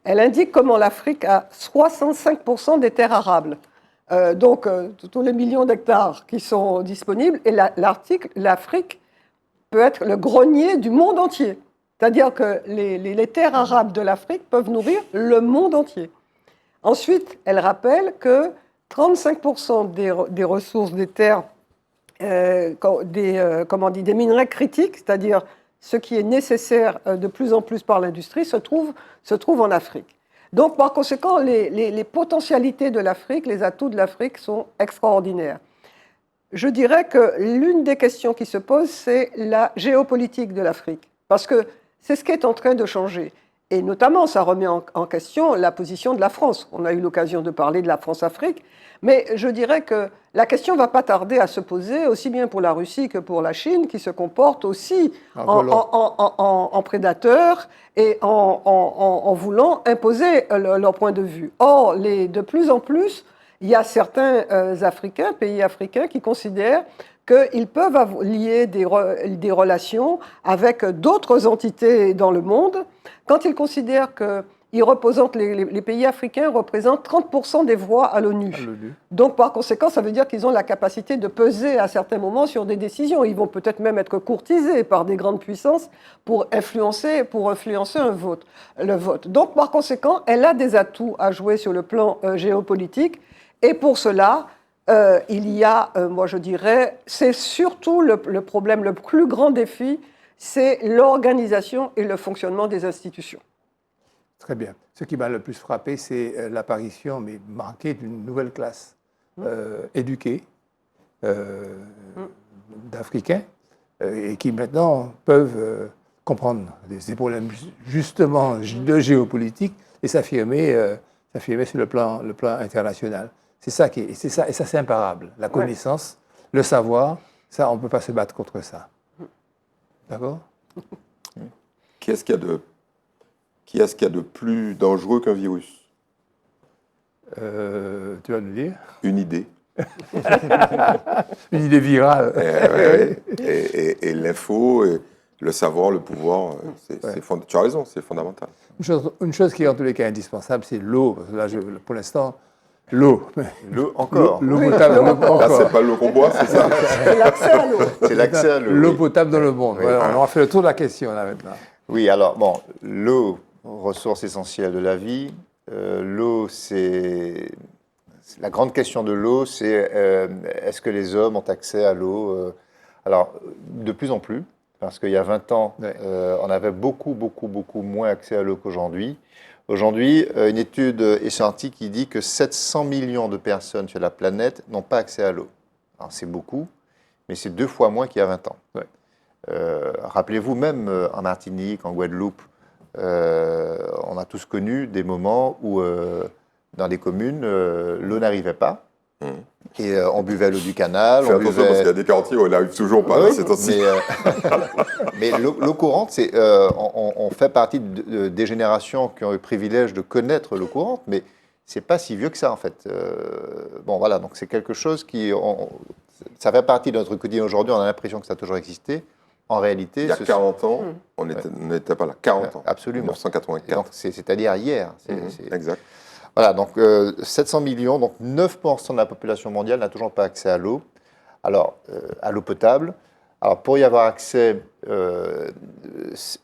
elle indique comment l'Afrique a 65% des terres arables. Donc, tous les millions d'hectares qui sont disponibles, et l'Afrique peut être le grenier du monde entier. C'est-à-dire que les terres arables de l'Afrique peuvent nourrir le monde entier. Ensuite, elle rappelle que 35% des ressources des terres, des minerais critiques, c'est-à-dire ce qui est nécessaire de plus en plus par l'industrie, se trouve en Afrique. Donc, par conséquent, les potentialités de l'Afrique, les atouts de l'Afrique sont extraordinaires. Je dirais que l'une des questions qui se posent, c'est la géopolitique de l'Afrique, parce que c'est ce qui est en train de changer. Et notamment, ça remet en question la position de la France. On a eu l'occasion de parler de la France-Afrique, mais je dirais que la question ne va pas tarder à se poser, aussi bien pour la Russie que pour la Chine, qui se comportent aussi en prédateurs et en voulant imposer leur point de vue. Or, de plus en plus, il y a certains pays africains qui considèrent qu'ils peuvent lier des relations avec d'autres entités dans le monde quand ils considèrent que les pays africains représentent 30% des voix à l'ONU. Donc, par conséquent, ça veut dire qu'ils ont la capacité de peser à certains moments sur des décisions. Ils vont peut-être même être courtisés par des grandes puissances pour influencer le vote. Donc, par conséquent, elle a des atouts à jouer sur le plan géopolitique. Et pour cela, il y a, moi je dirais, c'est surtout le problème, le plus grand défi, c'est l'organisation et le fonctionnement des institutions. Très bien. Ce qui m'a le plus frappé, c'est l'apparition, mais marquée, d'une nouvelle classe éduquée d'Africains et qui maintenant peuvent comprendre des problèmes justement de géopolitique et s'affirmer sur le plan international. C'est ça et ça c'est imparable. La connaissance, le savoir, ça on ne peut pas se battre contre ça. D'accord ? Qu'est-ce qu'il y a de plus dangereux qu'un virus ? Tu vas nous dire ? Une idée. Une idée virale. Et l'info, et le savoir, le pouvoir, tu as raison, c'est fondamental. Une chose qui est en tous les cas indispensable, c'est l'eau. Là, pour l'instant, l'eau. L'eau encore. L'eau potable encore. Là, c'est pas l'eau qu'on boit, c'est ça. C'est l'accès à l'eau. C'est l'accès à l'eau. L'eau potable dans le monde. Oui. Voilà, on aura fait le tour de la question là maintenant. Oui, alors bon, l'eau, ressource essentielle de la vie. L'eau, c'est la grande question de l'eau, c'est est-ce que les hommes ont accès à l'eau Alors, de plus en plus, parce qu'il y a 20 ans, on avait beaucoup moins accès à l'eau qu'aujourd'hui. Aujourd'hui, une étude est sortie qui dit que 700 millions de personnes sur la planète n'ont pas accès à l'eau. Alors, c'est beaucoup, mais c'est 2 fois moins qu'il y a 20 ans. Rappelez-vous, même en Martinique, en Guadeloupe, on a tous connu des moments où, dans des communes, l'eau n'arrivait pas. Et on buvait l'eau du canal. Fais attention parce qu'il y a des quartiers où elle n'arrive toujours pas. Oui, c'est aussi. mais l'eau courante, on fait partie des générations qui ont eu le privilège de connaître l'eau courante, mais c'est pas si vieux que ça en fait. Bon voilà, donc c'est quelque chose ça fait partie de notre quotidien aujourd'hui. On a l'impression que ça a toujours existé. En réalité, il y a 40 ans, on n'était pas là. 40 ans. Absolument. 1984. C'est-à-dire hier. Exact. Voilà, donc 700 millions, donc 9% de la population mondiale n'a toujours pas accès à l'eau. Alors, à l'eau potable. Alors, pour y avoir accès,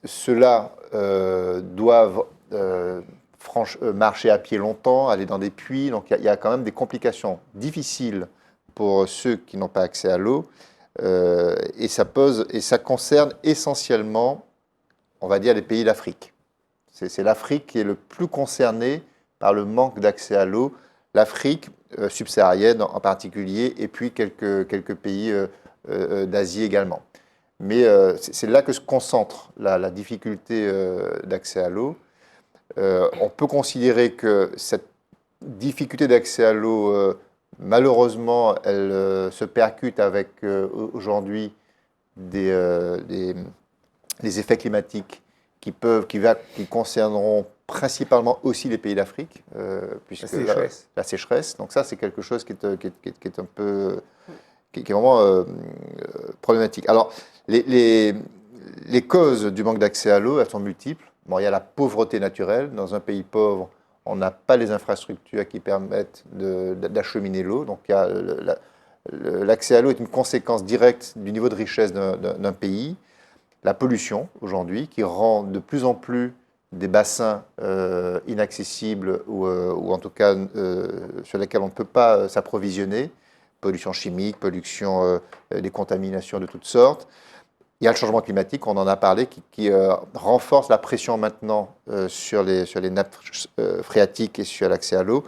ceux-là doivent marcher à pied longtemps, aller dans des puits. Donc, il y a quand même des complications difficiles pour ceux qui n'ont pas accès à l'eau. Et ça concerne essentiellement, on va dire, les pays d'Afrique. C'est l'Afrique qui est le plus concernée par le manque d'accès à l'eau, l'Afrique subsaharienne en particulier, et puis quelques pays d'Asie également. Mais c'est là que se concentre la difficulté d'accès à l'eau. On peut considérer que cette difficulté d'accès à l'eau, malheureusement, elle se percute avec aujourd'hui les effets climatiques qui concerneront principalement aussi les pays d'Afrique, puisque la sécheresse. Donc ça, c'est quelque chose qui est un peu, qui est vraiment problématique. Alors, les causes du manque d'accès à l'eau, elles sont multiples. Bon, il y a la pauvreté naturelle. Dans un pays pauvre, on n'a pas les infrastructures qui permettent d'acheminer l'eau. Donc, l'accès à l'eau est une conséquence directe du niveau de richesse d'un pays. La pollution, aujourd'hui, qui rend de plus en plus des bassins inaccessibles ou en tout cas sur lesquels on ne peut pas s'approvisionner. Pollution chimique, pollution, des contaminations de toutes sortes. Il y a le changement climatique, on en a parlé, qui renforce la pression maintenant sur les nappes phréatiques et sur l'accès à l'eau.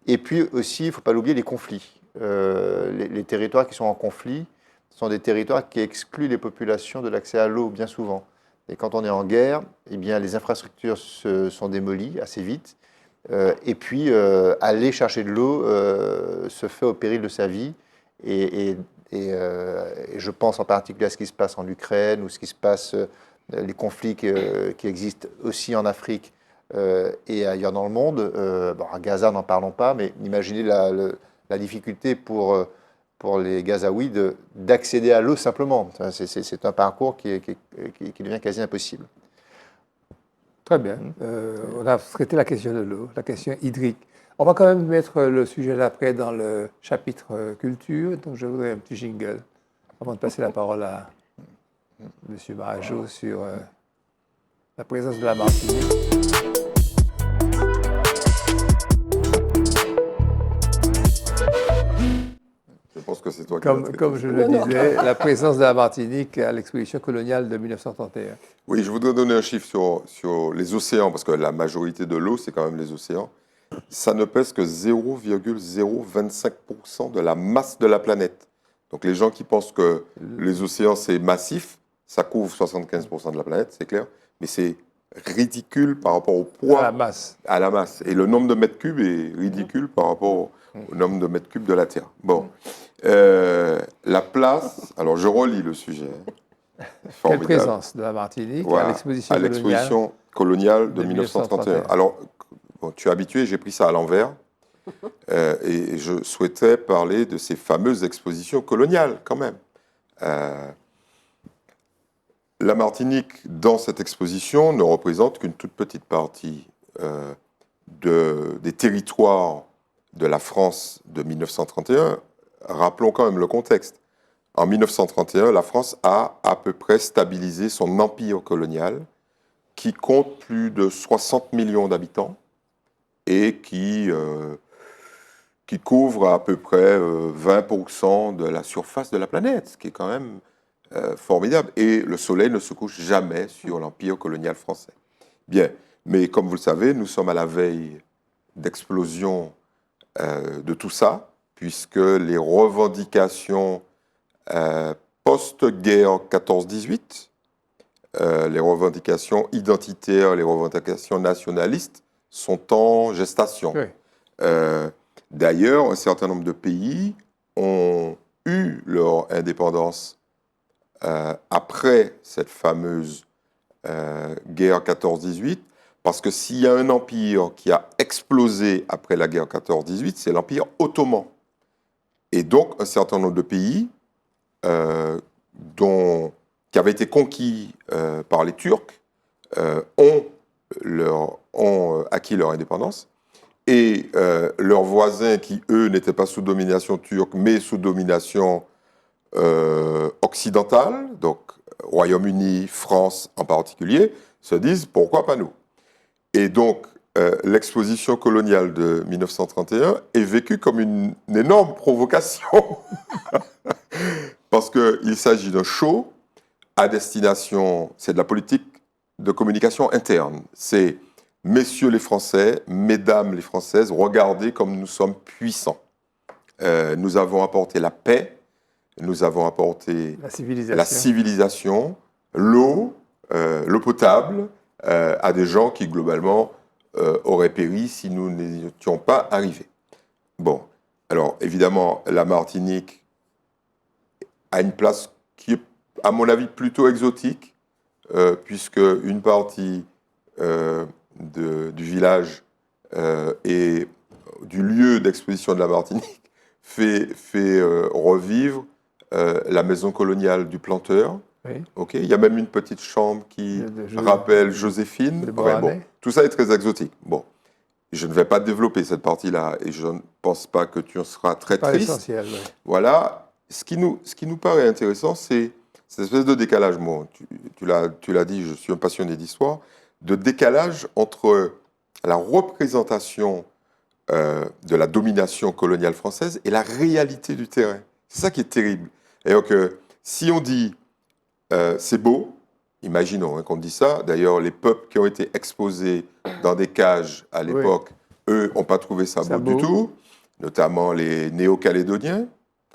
Et puis aussi, il ne faut pas l'oublier, les conflits. Les territoires qui sont en conflit sont des territoires qui excluent les populations de l'accès à l'eau bien souvent. Et quand on est en guerre, eh bien, les infrastructures sont démolies assez vite. Et puis, aller chercher de l'eau se fait au péril de sa vie. Et je pense en particulier à ce qui se passe en Ukraine ou ce qui se passe, les conflits qui existent aussi en Afrique et ailleurs dans le monde. Bon, à Gaza, n'en parlons pas, mais imaginez la difficulté pour pour les Gazaouis d'accéder à l'eau simplement. C'est un parcours qui devient quasi impossible. Très bien. On a traité la question de l'eau, la question hydrique. On va quand même mettre le sujet d'après dans le chapitre culture, donc je voudrais un petit jingle avant de passer la parole à M. Barajo sur la présence de la Martinique. Je pense que c'est toi Comme je le disais, la présence de la Martinique à l'exposition coloniale de 1931. Oui, je voudrais donner un chiffre sur les océans, parce que la majorité de l'eau, c'est quand même les océans. Ça ne pèse que 0,025% de la masse de la planète. Donc les gens qui pensent que les océans, c'est massif, ça couvre 75% de la planète, c'est clair, mais c'est ridicule par rapport au poids. À la masse. Et le nombre de mètres cubes est ridicule par rapport au nombre de mètres cubes de la Terre. Bon. La place, alors je relis le sujet. Quelle présence de la Martinique à l'exposition coloniale de 1931. Alors, bon, tu es habitué, j'ai pris ça à l'envers. Et je souhaitais parler de ces fameuses expositions coloniales, quand même. La Martinique, dans cette exposition, ne représente qu'une toute petite partie des territoires de la France de 1931. Rappelons quand même le contexte. En 1931, la France a à peu près stabilisé son empire colonial, qui compte plus de 60 millions d'habitants et qui couvre à peu près 20% de la surface de la planète, ce qui est quand même formidable. Et le soleil ne se couche jamais sur l'empire colonial français. Bien, mais comme vous le savez, nous sommes à la veille d'explosion de tout ça, puisque les revendications post-guerre 14-18, les revendications identitaires, les revendications nationalistes sont en gestation. Oui. D'ailleurs, un certain nombre de pays ont eu leur indépendance après cette fameuse guerre 14-18, parce que s'il y a un empire qui a explosé après la guerre 14-18, c'est l'empire ottoman. Et donc, un certain nombre de pays qui avaient été conquis par les Turcs ont acquis leur indépendance. Et leurs voisins qui, eux, n'étaient pas sous domination turque, mais sous domination occidentale, donc Royaume-Uni, France en particulier, se disent « pourquoi pas nous ?» Et donc, l'exposition coloniale de 1931 est vécue comme une énorme provocation, parce qu'il s'agit d'un show à destination, c'est de la politique de communication interne, c'est « Messieurs les Français, Mesdames les Françaises, regardez comme nous sommes puissants. Nous avons apporté la paix, nous avons apporté la civilisation, l'eau potable à des gens qui, globalement, auraient péri si nous n'étions pas arrivés. » Bon, alors évidemment, la Martinique a une place qui est, à mon avis, plutôt exotique, puisque une partie du village et du lieu d'exposition de la Martinique fait revivre la maison coloniale du planteur. Oui. Okay. Il y a même une petite chambre qui rappelle Joséphine. Bon, tout ça est très exotique. Bon, je ne vais pas développer cette partie-là et je ne pense pas que tu en seras très triste. Essentiel, oui. Voilà. Ce qui nous paraît intéressant, c'est cette espèce de décalage. Bon, tu l'as dit, je suis un passionné d'histoire, de décalage entre la représentation de la domination coloniale française et la réalité du terrain. C'est ça qui est terrible. Et donc, si on dit c'est beau, imaginons qu'on dit ça. D'ailleurs, les peuples qui ont été exposés dans des cages à l'époque, oui, eux, n'ont pas trouvé ça beau du tout, notamment les Néo-Calédoniens,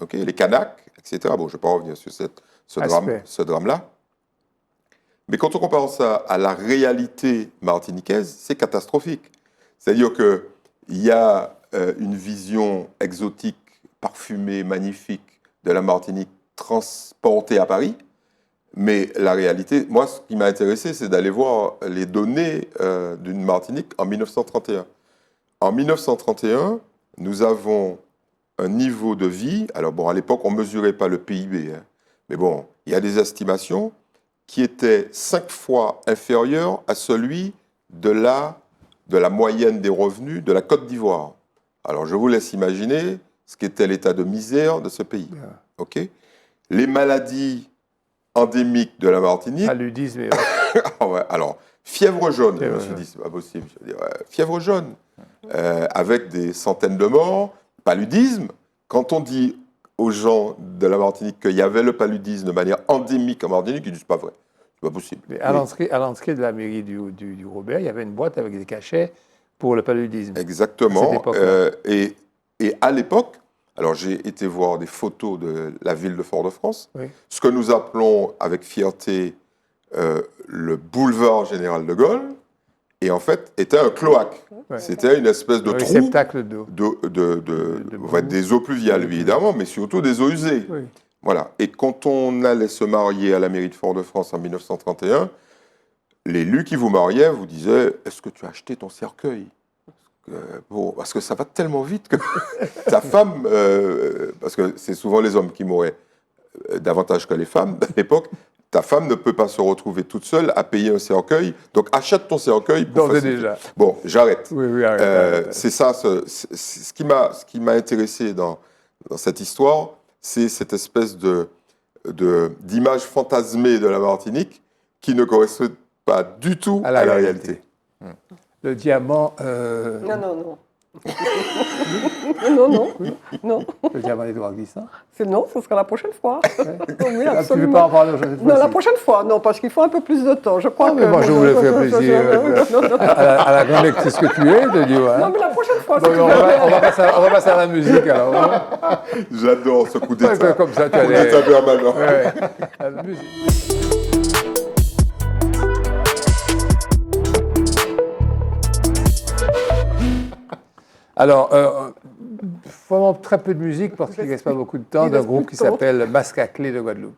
okay, les Kanaks, etc. Bon, je ne vais pas revenir sur ce drame-là. Mais quand on compare ça à la réalité martiniquaise, c'est catastrophique. C'est-à-dire qu'il y a une vision exotique, parfumée, magnifique de la Martinique transportée à Paris. Mais la réalité, moi, ce qui m'a intéressé, c'est d'aller voir les données d'une Martinique en 1931. En 1931, nous avons un niveau de vie. Alors bon, à l'époque, on ne mesurait pas le PIB, hein, mais bon, il y a des estimations qui étaient 5 fois inférieurs à celui de la moyenne des revenus de la Côte d'Ivoire. Alors, je vous laisse imaginer ce qu'était l'état de misère de ce pays. Okay, les maladies endémiques de la Martinique... Paludisme et... ouais, alors, fièvre jaune, je me suis dit, c'est pas possible. Je veux dire, fièvre jaune, avec des centaines de morts, paludisme. Quand on dit aux gens de la Martinique qu'il y avait le paludisme de manière endémique en Martinique, ils disent pas vrai. C'est pas possible. Mais à l'entrée de la mairie du Robert, il y avait une boîte avec des cachets pour le paludisme. Exactement. Et à l'époque, alors j'ai été voir des photos de la ville de Fort-de-France, oui. Ce que nous appelons avec fierté le boulevard Général de Gaulle, et en fait était un cloaque. Ouais. C'était une espèce de trou. Réceptacle d'eau. Des eaux pluviales, évidemment, mais surtout des eaux usées. Oui. Voilà. Et quand on allait se marier à la mairie de Fort-de-France en 1931, l'élu qui vous mariait vous disait « Est-ce que tu as acheté ton cercueil ?» Parce que ça va tellement vite que ta femme, parce que c'est souvent les hommes qui mouraient davantage que les femmes à l'époque, ta femme ne peut pas se retrouver toute seule à payer un cercueil, donc achète ton cercueil. Déjà. Bon, j'arrête. Oui, arrête. C'est ça, ce qui m'a intéressé dans cette histoire, c'est cette espèce d'image fantasmée de la Martinique qui ne correspond pas du tout à la réalité. Le diamant... Non. Non. Le diamant d'Édouard Glissant. Non, ce sera la prochaine fois. Ouais. Oui, tu ne veux pas en parler aujourd'hui? Non, la prochaine fois, non, parce qu'il faut un peu plus de temps. Je crois que... Moi, je voulais faire plaisir à la grande lectrice que tu es, de dire... Non, mais la prochaine fois... Donc, on va passer à la musique, alors. J'adore ce coup d'état. Ouais, comme ça, tu as coup d'état permanent. Ouais. La musique. Alors, vraiment très peu de musique parce qu'il ne reste pas beaucoup de temps d'un groupe qui s'appelle Masque à Clé de Guadeloupe.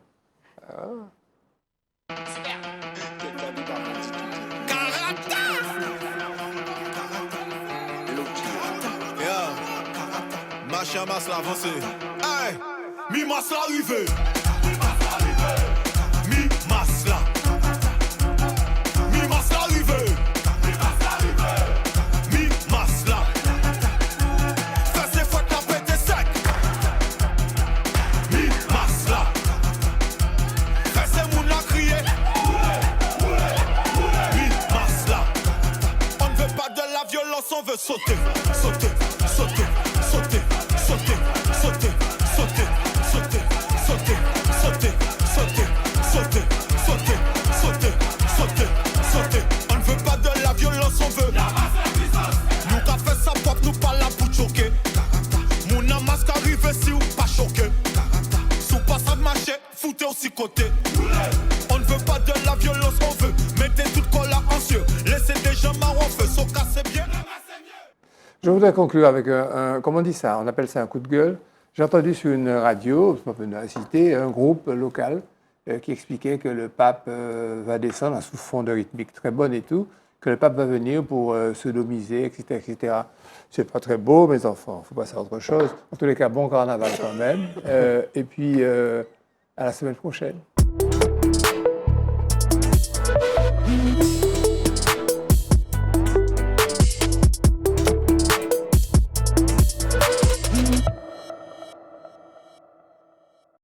Machin masse la avancée. Hey, mi masse la arrivée. Mi masse la. Mi masse la arrivée. Mi masse la. Fais ses fois la pète sec. Mi masse la. Fais ses moun la crier. Mi masse la. On ne veut pas de la violence, on veut sauter, sauter, sauter, sauter. Sauter, sauter, sauter, sauter, sauter, sauter, sauter, sauter, sauter, sauter, sauter, sauter. On ne veut pas de la violence, on veut la masse. Nous qu'a fait ça pop, nous pas là pour choquer. Mon masque arrive si ou pas choqué. Sous passage marché, foutez aussi côté. On ne veut pas de la violence, on veut mettez toute colère en cieux. Laissez des gens marrons, feu, so casser bien. Je voudrais conclure avec comment on dit ça? On appelle ça un coup de gueule. J'ai entendu sur une radio, je ne peux pas citer, un groupe local qui expliquait que le pape va descendre sous fond de rythmique très bonne et tout, que le pape va venir pour sodomiser, etc., etc. C'est pas très beau, mes enfants. Il faut passer à autre chose. En tous les cas, bon carnaval quand même. Et puis, à la semaine prochaine.